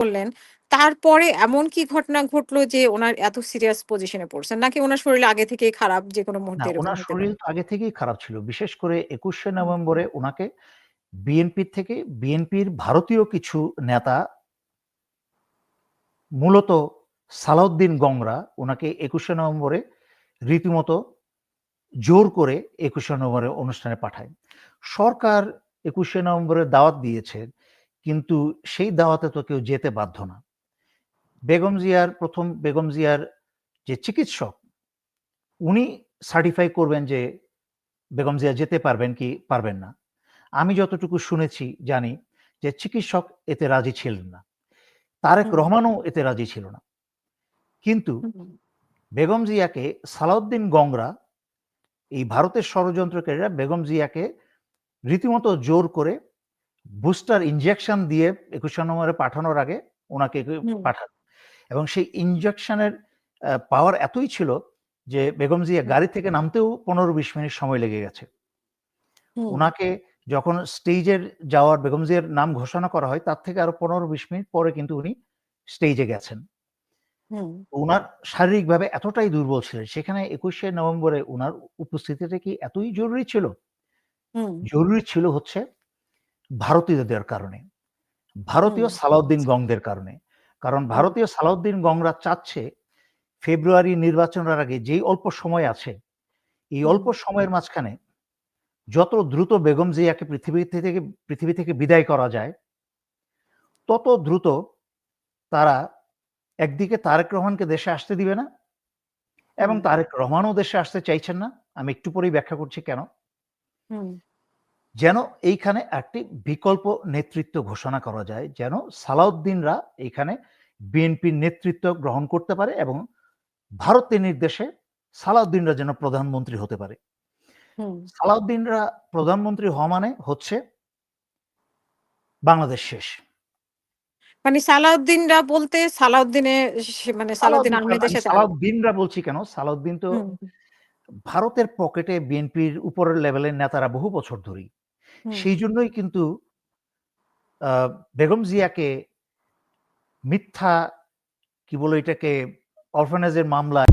করলেন, তারপরে এমন কি ঘটনা ঘটলো যে উনার এত সিরিয়াস পজিশনে পড়ছেন? নাকি উনার শরীর আগে থেকেই খারাপ যেকোনো না, মুহূর্তে এরকম উনার হতে শরীর পারে? তো আগে থেকেই খারাপ ছিল। বিশেষ করে ২১শে হুম, নভেম্বরে উনাকে বিএনপির ভারতীয় কিছু নেতা মূলত সালাউদ্দিন গংরা উনাকে ২১শে নভেম্বরে রীতিমতো জোর করে ২১শে নভেম্বরে অনুষ্ঠানে পাঠায়। সরকার ২১শে নভেম্বরে দাওয়াত দিয়েছে, কিন্তু সেই দাওয়াতে তো কেউ যেতে বাধ্য না। বেগম জিয়ার যে চিকিৎসক, উনি সার্টিফাই করবেন যে বেগম জিয়া যেতে পারবেন কি পারবেন না। আমি যতটুকু শুনেছি জানি যে চিকিৎসক এতে রাজি ছিলেন না। তারেক হুম, রহমানও এতে রাজি ছিল না। কিন্তু হুম, বেগম জিয়াকে সালাউদ্দিন গংরা, এই ভারতের ষড়যন্ত্রকারীরা বেগম জিয়াকে রীতিমতো জোর করে বুস্টার ইনজেকশন দিয়ে ২১শে নভেম্বরে পাঠানোর আগে উনাকে হুম, পাঠান। এবং সেই ইনজেকশনের পাওয়ার এতই ছিল যে বেগম জিয়া হুম, গাড়ি থেকে নামতেও ১৫-২০ মিনিট সময় লেগে গেছে। হুম, উনাকে যখন বেগম জিয়ার নাম ঘোষণা করা হয়, তার থেকে আরো ১৫-২০ মিনিট পরে কিন্তু উনি স্টেজে গেছেন। হুম, উনার শারীরিকভাবে এতটাই দুর্বল ছিলেন, সেখানে ২১শে নভেম্বরে উনার উপস্থিতিটা কি এতই জরুরি ছিল? হুম, জরুরি ছিল হচ্ছে ভারতীয়দের কারণে। হুম, ভারতীয় সালাউদ্দিন গংদের কারণে। কারণ হুম, ভারতীয় সালাউদ্দিন গংরা চাচ্ছে ফেব্রুয়ারি নির্বাচনের আগে যেই অল্প সময় আছে, এই হুম, অল্প সময়ের মাঝখানে যত দ্রুত বেগম জিয়াকে পৃথিবী থেকে বিদায় করা যায়, তত দ্রুত তারা একদিকে তারেক রহমানকে দেশে আসতে দিবে না এবং হুম, তারেক রহমানও দেশে আসতে চাইছেন না। আমি একটু পরেই ব্যাখ্যা করছি কেন। হুম, যেন এইখানে একটি বিকল্প নেতৃত্ব ঘোষণা করা যায়, যেন সালাউদ্দিনরা এইখানে বিএনপির নেতৃত্ব গ্রহণ করতে পারে এবং ভারতের নির্দেশে সালাউদ্দিনরা যেন প্রধানমন্ত্রী হতে পারে। হুম। সালাউদ্দিনরা প্রধানমন্ত্রী হওয়া মানে হচ্ছে বাংলাদেশ শেষ। মানে সালাউদ্দিনরা বলতে মানে সালাউদ্দিন আহমেদের আমি সাথে আরো সালাউদ্দিনরা বলছি কেন? সালাউদ্দিন তো হুম, ভারতের পকেটে বিএনপির উপরের লেভেলের নেতারা বহু বছর ধরেই। হুম, সেই জন্যই কিন্তু আ বেগম জিয়াকে মিথ্যা কি বলে এটাকে অরফানেজের মামলায়